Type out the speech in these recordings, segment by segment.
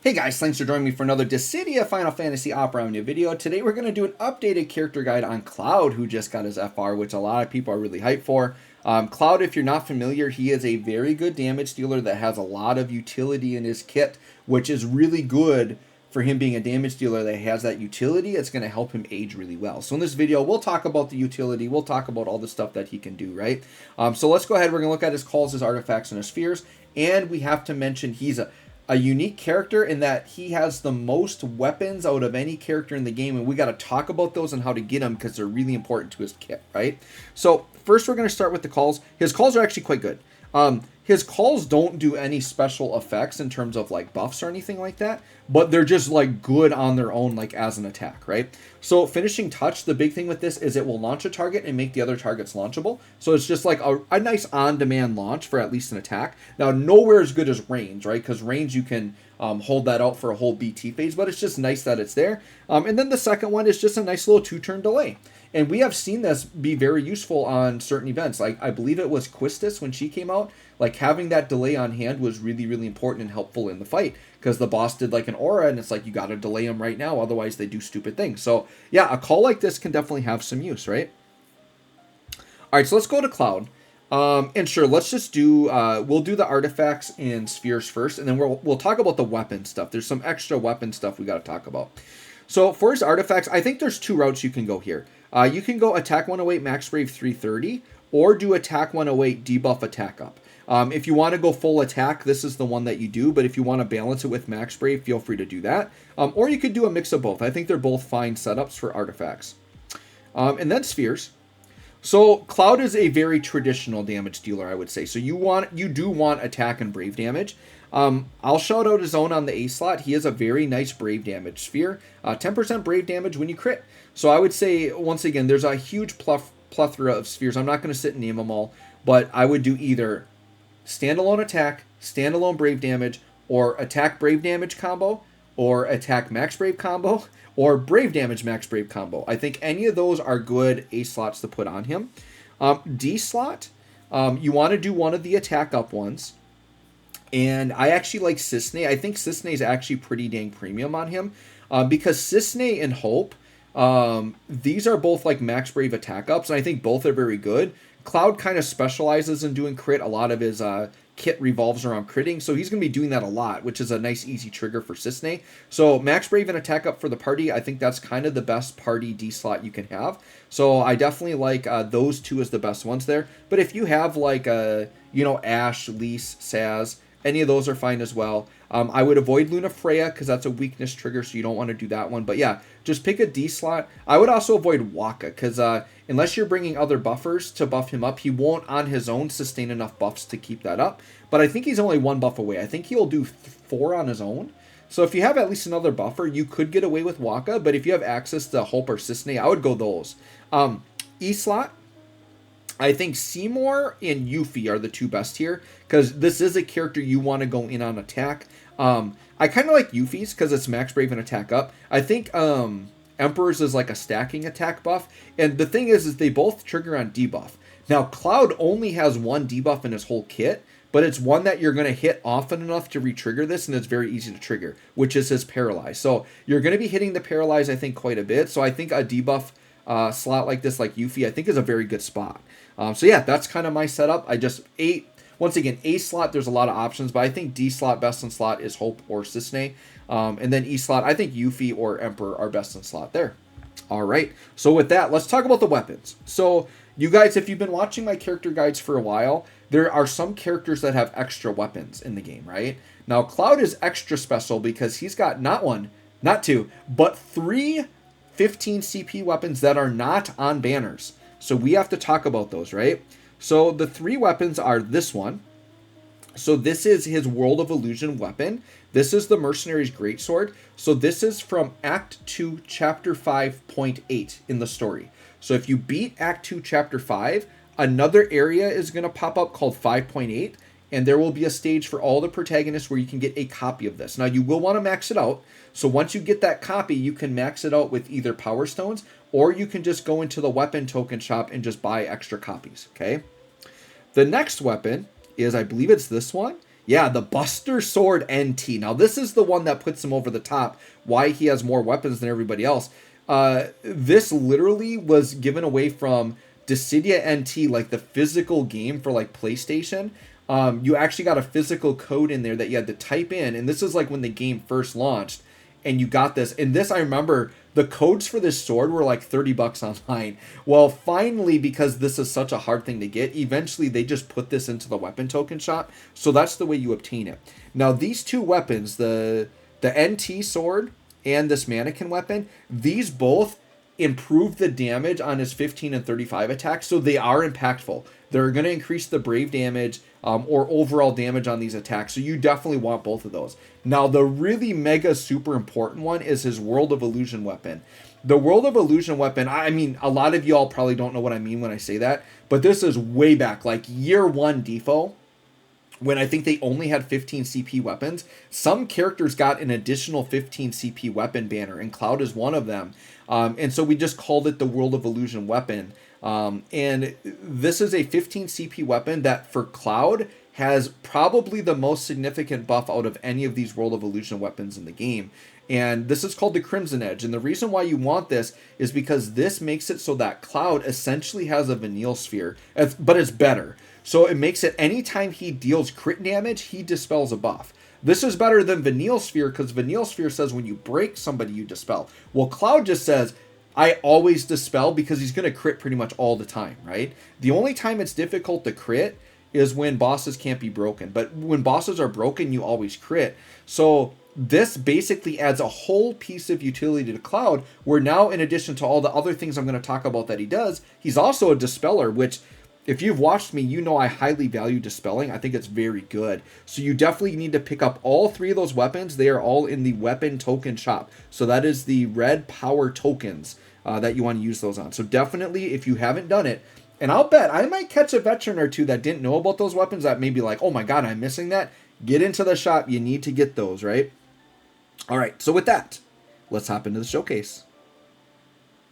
Hey guys, thanks for joining me for another Dissidia Final Fantasy Opera Omnia video. Today we're going to do an updated character guide on Cloud, who just got his FR, which a lot of people are really hyped for. Cloud, if you're not familiar, he is a very good damage dealer that has a lot of utility in his kit, which is really good for him being a damage dealer that has that utility. It's going to help him age really well. So in this video, we'll talk about the utility. We'll talk about all the stuff that he can do, right? So let's go ahead. We're going to look at his calls, his artifacts, and his spheres. And we have to mention he's a unique character in that he has the most weapons out of any character in the game, and we got to talk about those and how to get them because they're really important to his kit, right? So first we're going to start with the calls. His calls are actually quite good. His calls don't do any special effects in terms of like buffs or anything like that, but they're just like good on their own, like as an attack, right? So finishing touch, the big thing with this is it will launch a target and make the other targets launchable. So it's just like a nice on-demand launch for at least an attack. Now, nowhere as good as range, right? Because range, you can hold that out for a whole BT phase, but it's just nice that it's there. And then the second one is just a nice little 2-turn delay. And we have seen this be very useful on certain events. Like, I believe it was Quistis when she came out. Like, having that delay on hand was really, really important and helpful in the fight. Because the boss did, like, an aura, and it's like, you got to delay them right now. Otherwise, they do stupid things. So, yeah, a call like this can definitely have some use, right? All right, so let's go to Cloud. And sure, let's just do, we'll do the artifacts and spheres first. And then we'll talk about the weapon stuff. There's some extra weapon stuff we got to talk about. So, for his artifacts, I think there's two routes you can go here. You can go attack 108, max brave 330, or do attack 108, debuff attack up. If you want to go full attack, this is the one that you do, but if you want to balance it with max brave, feel free to do that. Or you could do a mix of both. I think they're both fine setups for artifacts. And then spheres. So Cloud is a very traditional damage dealer, I would say. So you do want attack and brave damage. I'll shout out his own on the A slot. He has a very nice brave damage sphere. 10% brave damage when you crit. So I would say, once again, there's a huge plethora of spheres. I'm not going to sit and name them all, but I would do either standalone attack, standalone brave damage, or attack brave damage combo, or attack max brave combo, or brave damage max brave combo. I think any of those are good A slots to put on him. D slot, you want to do one of the attack up ones. And I actually like Cisne. I think Cisne is actually pretty dang premium on him. Because Cisne and Hope, these are both like max brave attack ups, and I think both are very good. Cloud kind of specializes in doing crit. A lot of his kit revolves around critting, so he's going to be doing that a lot, which is a nice easy trigger for Cisne. So max brave and attack up for the party, I think that's kind of the best party D slot you can have. So I definitely like those two as the best ones there. But if you have like Ash, Lise, Saz, any of those are fine as well. I would avoid Luna Freya because that's a weakness trigger, so you don't want to do that one. But yeah, just pick a D slot. I would also avoid Waka because unless you're bringing other buffers to buff him up, he won't on his own sustain enough buffs to keep that up. But I think he's only one buff away. I think he'll do 4 on his own. So if you have at least another buffer, you could get away with Waka. But if you have access to Hope or Cisne, I would go those. E slot. I think Seymour and Yuffie are the two best here, because this is a character you want to go in on attack. I kind of like Yuffie's because it's max brave and attack up. I think Emperor's is like a stacking attack buff, and the thing is they both trigger on debuff. Now, Cloud only has one debuff in his whole kit, but it's one that you're going to hit often enough to re-trigger this, and it's very easy to trigger, which is his Paralyze. So you're going to be hitting the Paralyze, I think, quite a bit. So I think a debuff slot like this, like Yuffie, I think is a very good spot. So yeah, that's kind of my setup. Once again, A slot, there's a lot of options, but I think D slot, best in slot is Hope or Cisne. And then E slot, I think Yuffie or Emperor are best in slot there. All right, so with that, let's talk about the weapons. So you guys, if you've been watching my character guides for a while, there are some characters that have extra weapons in the game, right? Now, Cloud is extra special because he's got not one, not two, but 3 15 CP weapons that are not on banners. So we have to talk about those, right? So the 3 weapons are this one. So this is his World of Illusion weapon. This is the Mercenary's Greatsword. So this is from Act 2, Chapter 5.8 in the story. So if you beat Act 2, Chapter 5, another area is going to pop up called 5.8, and there will be a stage for all the protagonists where you can get a copy of this. Now, you will want to max it out. So once you get that copy, you can max it out with either Power Stones, or you can just go into the weapon token shop and just buy extra copies, okay? The next weapon is, I believe it's this one. Yeah, the Buster Sword NT. Now, this is the one that puts him over the top, why he has more weapons than everybody else. This literally was given away from Dissidia NT, like the physical game for like PlayStation. You actually got a physical code in there that you had to type in, and this is like when the game first launched, and you got this. And this, I remember, the codes for this sword were like $30 online. Well, finally, because this is such a hard thing to get, eventually they just put this into the weapon token shop. So that's the way you obtain it. Now, these two weapons, the NT sword and this mannequin weapon, these both improve the damage on his 15 and 35 attacks, so they are impactful. They're going to increase the brave damage or overall damage on these attacks, so you definitely want both of those. Now, the really mega super important one is his World of Illusion weapon. The World of Illusion weapon, I mean, a lot of y'all probably don't know what I mean when I say that, but this is way back, like year 1 DFFOO, when I think they only had 15 CP weapons. Some characters got an additional 15 CP weapon banner, and Cloud is one of them. And so we just called it the World of Illusion weapon. And this is a 15 CP weapon that for Cloud has probably the most significant buff out of any of these World of Illusion weapons in the game. And this is called the Crimson Edge. And the reason why you want this is because this makes it so that Cloud essentially has a Vanille Sphere, but it's better. So it makes it anytime he deals crit damage, he dispels a buff. This is better than Vanille Sphere, because Vanille Sphere says when you break somebody, you dispel. Well, Cloud just says, I always dispel, because he's going to crit pretty much all the time, right? The only time it's difficult to crit is when bosses can't be broken. But when bosses are broken, you always crit. So this basically adds a whole piece of utility to Cloud, where now, in addition to all the other things I'm going to talk about that he does, he's also a dispeller, which, if you've watched me, you know I highly value dispelling. I think it's very good. So you definitely need to pick up all 3 of those weapons. They are all in the weapon token shop. So that is the red power tokens that you want to use those on. So definitely, if you haven't done it, and I'll bet I might catch a veteran or two that didn't know about those weapons that may be like, oh my god, I'm missing that. Get into the shop. You need to get those, right? All right, so with that, let's hop into the showcase.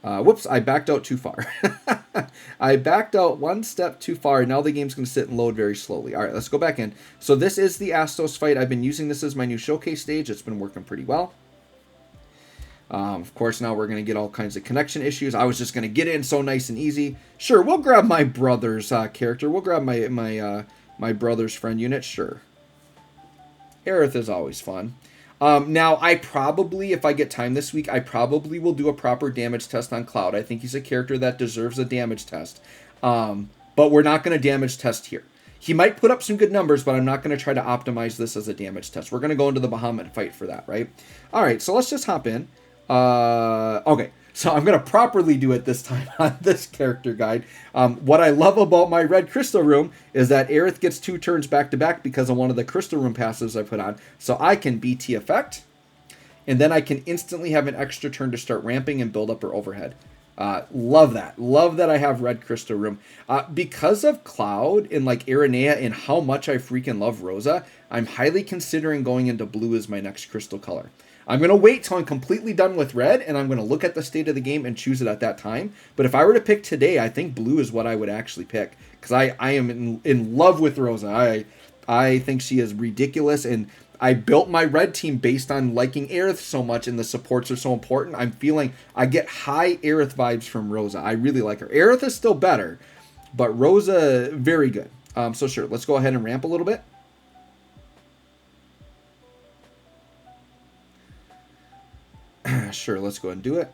Whoops, I backed out too far. I backed out one step too far, and now the game's going to sit and load very slowly. All right, let's go back in. So this is the Astos fight. I've been using this as my new showcase stage. It's been working pretty well. Of course, now we're going to get all kinds of connection issues. I was just going to get in so nice and easy. Sure, we'll grab my brother's character. We'll grab my brother's friend unit. Sure. Aerith is always fun. Now, I probably, if I get time this week, I probably will do a proper damage test on Cloud. I think he's a character that deserves a damage test. But we're not going to damage test here. He might put up some good numbers, but I'm not going to try to optimize this as a damage test. We're going to go into the Bahamut fight for that, right? All right, so let's just hop in. Okay, so I'm going to properly do it this time on this character guide. What I love about my red crystal room is that Aerith gets 2 turns back to back because of one of the crystal room passives I put on. So I can BT effect, and then I can instantly have an extra turn to start ramping and build up her overhead. Love that. Love that I have red crystal room. Because of Cloud and like Aranea and how much I freaking love Rosa, I'm highly considering going into blue as my next crystal color. I'm going to wait till I'm completely done with red, and I'm going to look at the state of the game and choose it at that time. But if I were to pick today, I think blue is what I would actually pick, because I am in love with Rosa. I think she is ridiculous, and I built my red team based on liking Aerith so much, and the supports are so important. I'm feeling I get high Aerith vibes from Rosa. I really like her. Aerith is still better, but Rosa, very good. So sure, let's go ahead and ramp a little bit. Sure, let's go ahead and do it.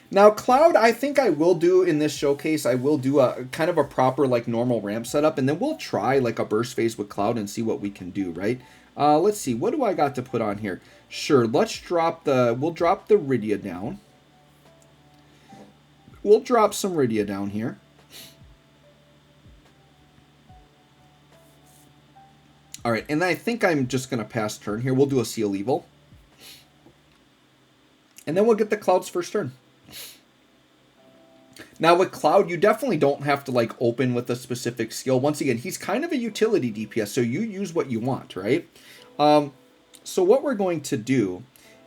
Now, Cloud, I think I will do in this showcase, I will do a kind of a proper like normal ramp setup, and then we'll try like a burst phase with Cloud and see what we can do, right? Let's see, what do I got to put on here? Sure, we'll drop the Rydia down. We'll drop some Rydia down here. All right, and I think I'm just going to pass turn here. We'll do a Seal Evil. And then we'll get the Cloud's first turn. Now with Cloud, you definitely don't have to like open with a specific skill. Once again, he's kind of a utility DPS, so you use what you want, right? So what we're going to do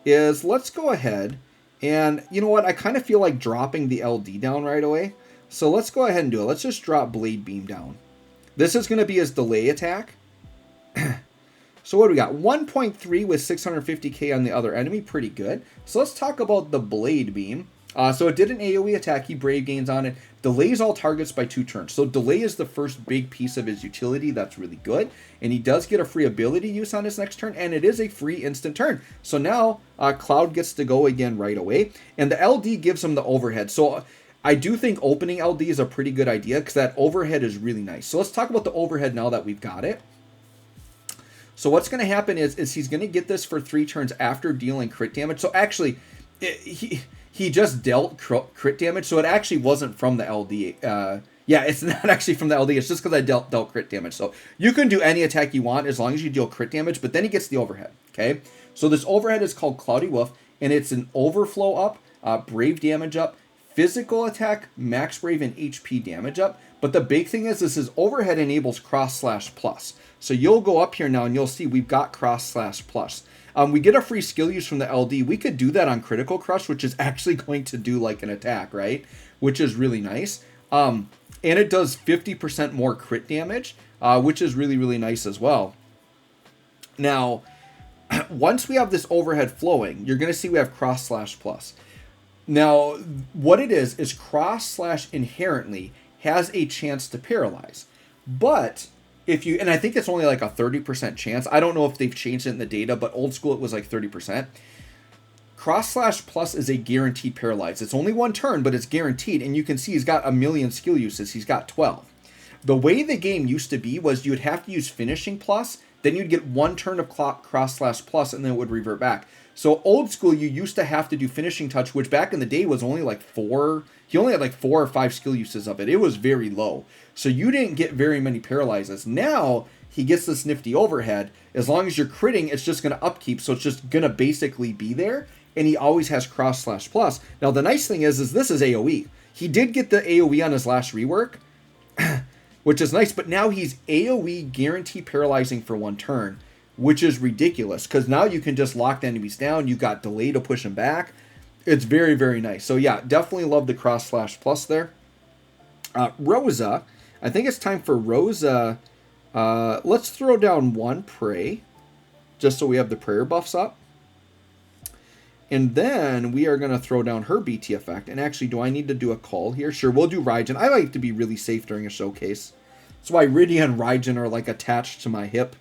is let's go ahead and, you know what, I kind of feel like dropping the LD down right away. So let's go ahead and do it. Let's just drop Blade Beam down. This is going to be his delay attack. So what do we got? 1.3 with 650k on the other enemy. Pretty good. So let's talk about the Blade Beam. So it did an AoE attack. He Brave Gains on it. Delays all targets by 2 turns. So delay is the first big piece of his utility. That's really good. And he does get a free ability use on his next turn. And it is a free instant turn. So now Cloud gets to go again right away. And the LD gives him the overhead. So I do think opening LD is a pretty good idea because that overhead is really nice. So let's talk about the overhead now that we've got it. So what's going to happen is he's going to get this for 3 turns after dealing crit damage. So actually, he just dealt crit damage. So it actually wasn't from the LD. Yeah, it's not actually from the LD. It's just because I dealt crit damage. So you can do any attack you want as long as you deal crit damage. But then he gets the overhead. Okay. So this overhead is called Cloudy Wolf. And it's an overflow up, brave damage up, physical attack, max brave, and HP damage up. But the big thing is this is overhead enables cross/plus. So you'll go up here now and you'll see we've got cross/plus. We get a free skill use from the LD. We could do that on Critical Crush, which is actually going to do like an attack, right? Which is really nice. And it does 50% more crit damage, which is really, really nice as well. Now, once we have this overhead flowing, you're going to see we have cross/plus. Now, what it is cross/inherently has a chance to paralyze. But if you, and I think it's only like a 30% chance. I don't know if they've changed it in the data, but old school it was like 30%. Cross/plus is a guaranteed paralyze. It's only 1 turn, but it's guaranteed. And you can see he's got a million skill uses. He's got 12. The way the game used to be was you'd have to use finishing plus, then you'd get 1 turn of cross/plus, and then it would revert back. So old school, you used to have to do finishing touch, which back in the day was only like 4. He only had like 4 or 5 skill uses of it. It was very low. So you didn't get very many paralyzes. Now he gets this nifty overhead. As long as you're critting, it's just going to upkeep. So it's just going to basically be there. And he always has cross/plus. Now the nice thing is this is AoE. He did get the AoE on his last rework, which is nice. But now he's AoE guarantee paralyzing for 1 turn, which is ridiculous. Because now you can just lock the enemies down. You got delay to push them back. It's very, very nice. So yeah, definitely love the cross/plus there. Rosa, I think it's time for Rosa. Let's throw down 1 Prey, just so we have the prayer buffs up. And then we are going to throw down her BT effect. And actually, do I need to do a call here? Sure, we'll do Raijin. I like to be really safe during a showcase. That's why Rydia and Raijin are like attached to my hip.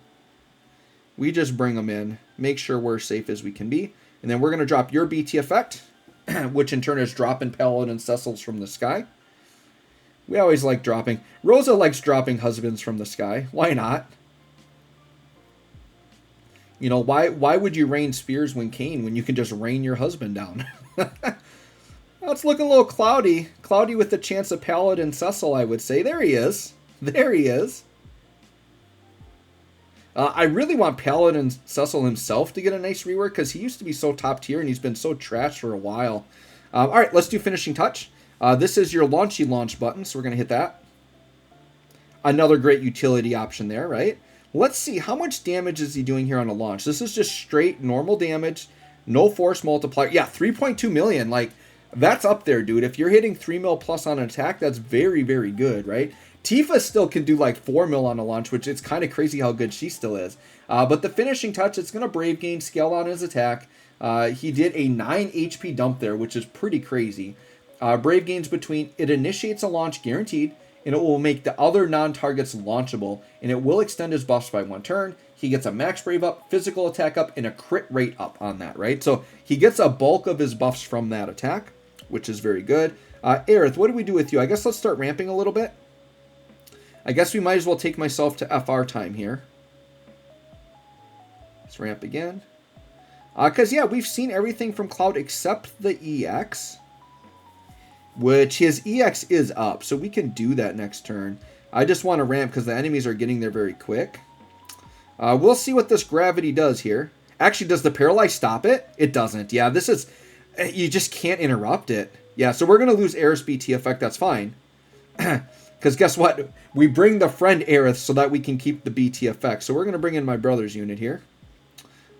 We just bring them in, make sure we're safe as we can be. And then we're going to drop your BT effect, which in turn is dropping Paladin Cecils from the sky. We always like dropping. Rosa likes dropping husbands from the sky. Why not? You know, why would you rain spears when you can just rain your husband down? Well, it's looking a little cloudy. Cloudy with the chance of Paladin Cecil, I would say. There he is. There he is. I really want Paladin Cecil himself to get a nice rework because he used to be so top tier and he's been so trash for a while. All right, let's do finishing touch. This is your launchy launch button, so we're going to hit that. Another great utility option there, right? Let's see, how much damage is he doing here on a launch? This is just straight normal damage, no force multiplier. Yeah, 3.2 million. Like, that's up there, dude. If you're hitting 3 mil plus on an attack, that's very, very good, right? Tifa still can do like 4 mil on a launch, which it's kind of crazy how good she still is. But the finishing touch, it's going to Brave Gain scale on his attack. He did a 9 HP dump there, which is pretty crazy. Brave Gains between, it initiates a launch guaranteed, and it will make the other non-targets launchable, and it will extend his buffs by 1 turn. He gets a max brave up, physical attack up, and a crit rate up on that, right? So he gets a bulk of his buffs from that attack, which is very good. Aerith, what do we do with you? I guess let's start ramping a little bit. I guess we might as well take myself to FR time here. Let's ramp again. Because, yeah, we've seen everything from Cloud except the EX, which his EX is up, so we can do that next turn. I just want to ramp because the enemies are getting there very quick. We'll see what this gravity does here. Actually, does the Paralyze stop it? It doesn't. Yeah, this is... You just can't interrupt it. Yeah, so we're going to lose Aerith's BT effect. That's fine. Because guess what? We bring the friend Aerith so that we can keep the BT effect. So we're going to bring in my brother's unit here.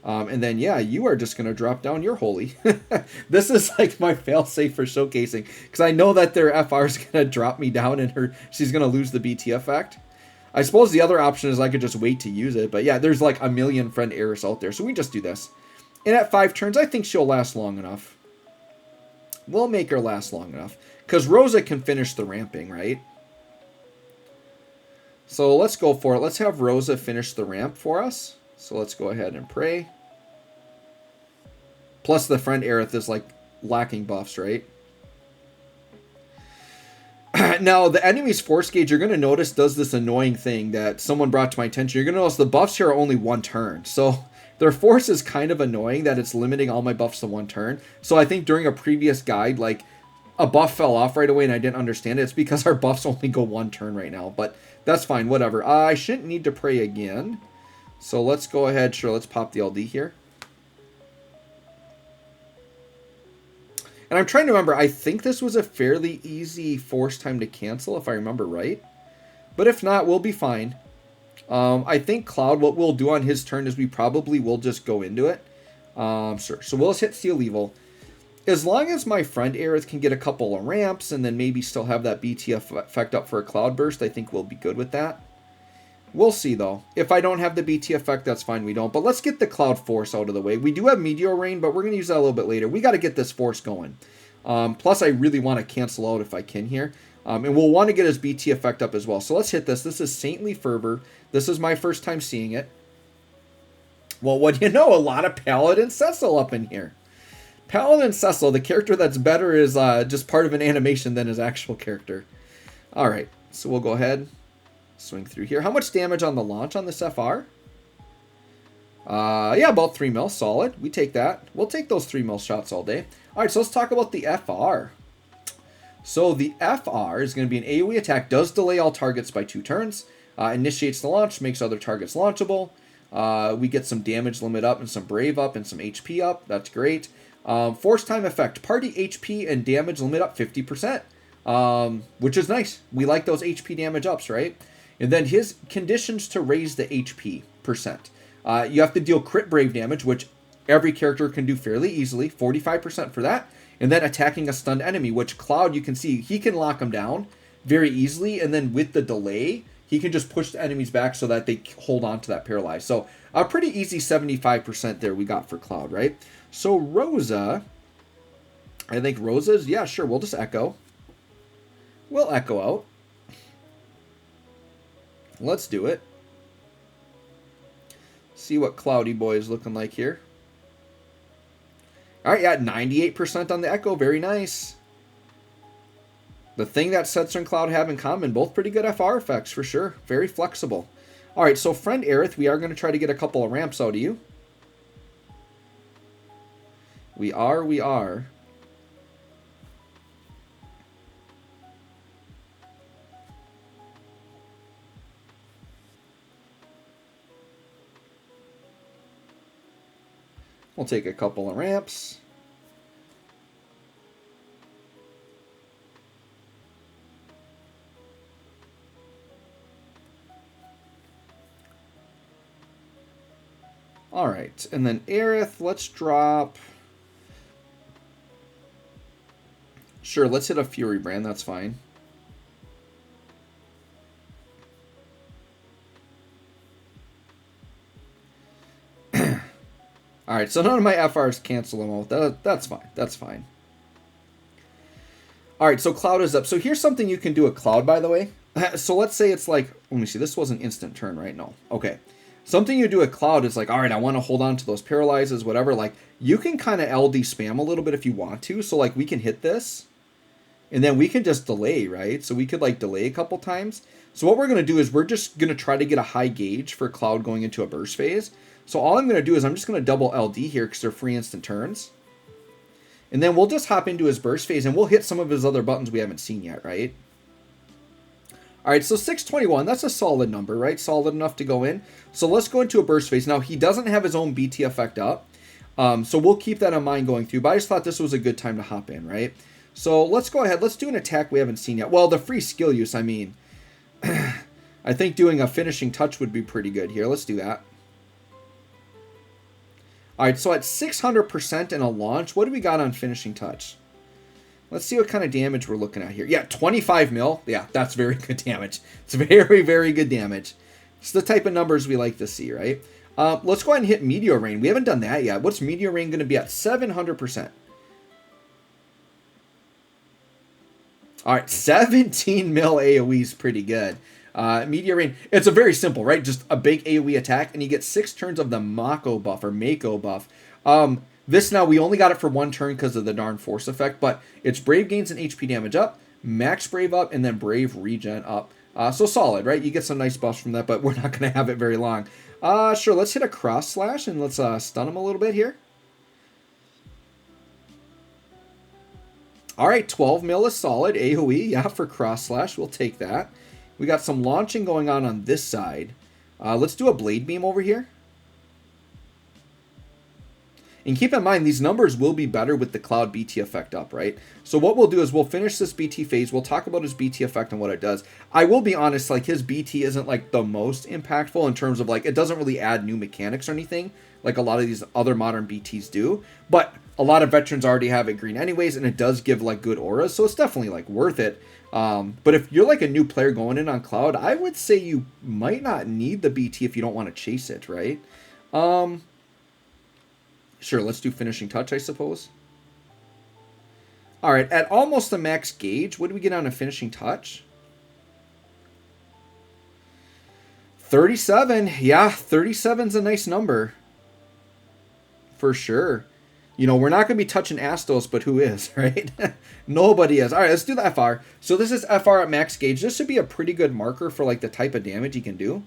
And then, yeah, you are just going to drop down your holy. This is like my fail-safe for showcasing. Because I know that their FR is going to drop me down and she's going to lose the BT effect. I suppose the other option is I could just wait to use it. But yeah, there's like a million friend Eris out there. So we just do this. And at 5 turns, I think she'll last long enough. We'll make her last long enough. Because Rosa can finish the ramping, right? So let's go for it. Let's have Rosa finish the ramp for us. So let's go ahead and pray. Plus the friend Aerith is like lacking buffs, right? Now, the enemy's force gauge, you're going to notice, does this annoying thing that someone brought to my attention. You're going to notice the buffs here are only 1 turn. So their force is kind of annoying that it's limiting all my buffs to 1 turn. So I think during a previous guide, like, a buff fell off right away and I didn't understand it. It's because our buffs only go 1 turn right now. But that's fine, whatever. I shouldn't need to pray again. So let's go ahead. Sure, let's pop the LD here. And I'm trying to remember, I think this was a fairly easy force time to cancel, if I remember right. But if not, we'll be fine. I think Cloud, what we'll do on his turn is we probably will just go into it. Sure. So we'll just hit Steel Evil. As long as my friend Aerith can get a couple of ramps and then maybe still have that BTF effect up for a Cloud Burst, I think we'll be good with that. We'll see, though. If I don't have the BT effect, that's fine. We don't. But let's get the Cloud Force out of the way. We do have Meteor Rain, but we're going to use that a little bit later. We got to get this Force going. Plus, I really want to cancel out if I can here. And we'll want to get his BT effect up as well. So let's hit this. This is Saintly Fervor. This is my first time seeing it. Well, what do you know? A lot of Paladin Cecil up in here. Paladin Cecil, the character that's better is just part of an animation than his actual character. All right. So we'll go ahead. Swing through here. How much damage on the launch on this FR? Yeah, about 3 mil. Solid. We take that. We'll take those 3 mil shots all day. All right, so let's talk about the FR. So the FR is going to be an AoE attack. Does delay all targets by 2 turns. Initiates the launch. Makes other targets launchable. We get some damage limit up and some brave up and some HP up. That's great. Force time effect. Party HP and damage limit up 50%. Which is nice. We like those HP damage ups, right? And then his conditions to raise the HP percent. You have to deal crit brave damage, which every character can do fairly easily. 45% for that. And then attacking a stunned enemy, which Cloud, you can see, he can lock them down very easily. And then with the delay, he can just push the enemies back so that they hold on to that paralyze. So a pretty easy 75% there we got for Cloud, right? So Rosa, I think Rosa's, yeah, sure, we'll just echo. We'll echo out. Let's do it. See what Cloudy Boy is looking like here. All right, yeah, 98% on the echo. Very nice. The thing that Setzer and Cloud have in common, both pretty good FR effects for sure. Very flexible. All right, so friend Aerith, we are going to try to get a couple of ramps out of you. We are. We'll take a couple of ramps. All right, and then Aerith, let's drop. Sure, let's hit a Fury Brand, that's fine. All right, so none of my FRs cancel them out. That's fine. That's fine. All right, so Cloud is up. So here's something you can do with Cloud, by the way. So let's say it's like, let me see. This was an instant turn, right? No. Okay. Something you do with Cloud is like, all right, I want to hold on to those paralyzes, whatever. Like, you can kind of LD spam a little bit if you want to. So, like, we can hit this, and then we can just delay, right? So we could, like, delay a couple times. So what we're going to do is we're just going to try to get a high gauge for Cloud going into a burst phase. So all I'm going to do is I'm just going to double LD here because they're free instant turns. And then we'll just hop into his burst phase and we'll hit some of his other buttons we haven't seen yet, right? All right, so 621, that's a solid number, right? Solid enough to go in. So let's go into a burst phase. Now, he doesn't have his own BT effect up. So we'll keep that in mind going through. But I just thought this was a good time to hop in, right? So let's go ahead. Let's do an attack we haven't seen yet. Well, the free skill use, I mean, I think doing a finishing touch would be pretty good here. Let's do that. All right, so at 600% in a launch, what do we got on finishing touch? Let's see what kind of damage we're looking at here. Yeah, 25 mil. Yeah, that's very good damage. It's very, very good damage. It's the type of numbers we like to see, right? Let's go ahead and hit Meteor Rain. We haven't done that yet. What's Meteor Rain going to be at? 700%. All right, 17 mil AoE is pretty good. Meteor Rain, it's a very simple, right? Just a big AoE attack, and you get 6 turns of the Mako buff or Mako buff. This now, we only got it for 1 turn because of the darn force effect, but it's Brave gains and HP damage up, Max Brave up, and then Brave regen up. So solid, right? You get some nice buffs from that, but we're not going to have it very long. Sure, let's hit a Cross Slash, and let's stun him a little bit here. All right, 12 mil is solid. AoE, yeah, for Cross Slash. We'll take that. We got some launching going on this side. Let's do a Blade Beam over here. And keep in mind, these numbers will be better with the Cloud BT effect up, right? So what we'll do is we'll finish this BT phase. We'll talk about his BT effect and what it does. I will be honest, like his BT isn't like the most impactful in terms of like, it doesn't really add new mechanics or anything like a lot of these other modern BTs do. But a lot of veterans already have it green anyways, and it does give like good auras. So it's definitely like worth it. But if you're like a new player going in on Cloud, I would say you might not need the BT if you don't want to chase it, right? Sure, let's do Finishing Touch, I suppose. All right, at almost the max gauge, what do we get on a Finishing Touch? 37. Yeah, 37's a nice number. For sure. You know, we're not going to be touching Astos, but who is, right? Nobody is. All right, let's do the FR. So this is FR at max gauge. This should be a pretty good marker for, like, the type of damage he can do.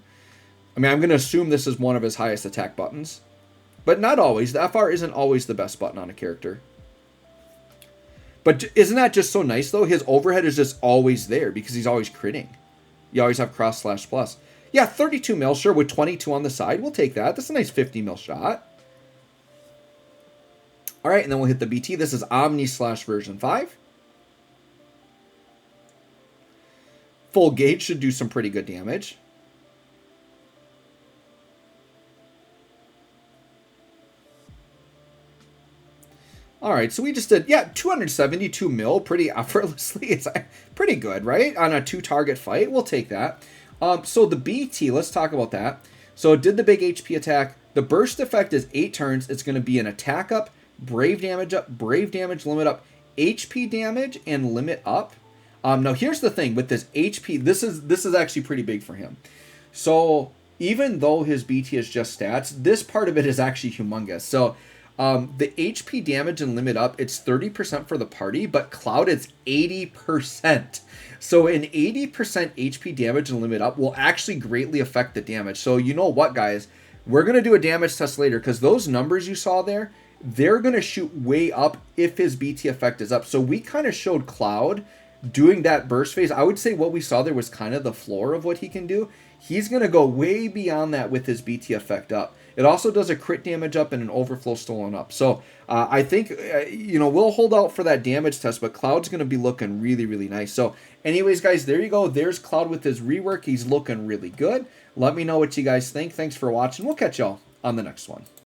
I mean, I'm going to assume this is one of his highest attack buttons. But not always. The FR isn't always the best button on a character. But isn't that just so nice, though? His overhead is just always there because he's always critting. You always have Cross Slash Plus. Yeah, 32 mil, sure, with 22 on the side. We'll take that. That's a nice 50 mil shot. All right, and then we'll hit the BT. This is Omni Slash version 5. Full gauge should do some pretty good damage. All right, so we just did, yeah, 272 mil pretty effortlessly. It's pretty good, right? On a 2-target fight, we'll take that. So the BT, let's talk about that. So it did the big HP attack. The burst effect is 8 turns. It's going to be an attack up, brave damage limit up, HP damage, and limit up. Now here's the thing with this HP. This is actually pretty big for him. So even though his BT is just stats, this part of it is actually humongous. So the HP damage and limit up, it's 30% for the party, but Cloud it's 80%. So an 80% HP damage and limit up will actually greatly affect the damage. So you know what, guys? We're going to do a damage test later because those numbers you saw there, they're going to shoot way up if his BT effect is up. So we kind of showed Cloud doing that burst phase. I would say what we saw there was kind of the floor of what he can do. He's going to go way beyond that with his BT effect up. It also does a crit damage up and an overflow stolen up. So I think, you know, we'll hold out for that damage test, but Cloud's going to be looking really, really nice. So anyways, guys, there you go. There's Cloud with his rework. He's looking really good. Let me know what you guys think. Thanks for watching. We'll catch y'all on the next one.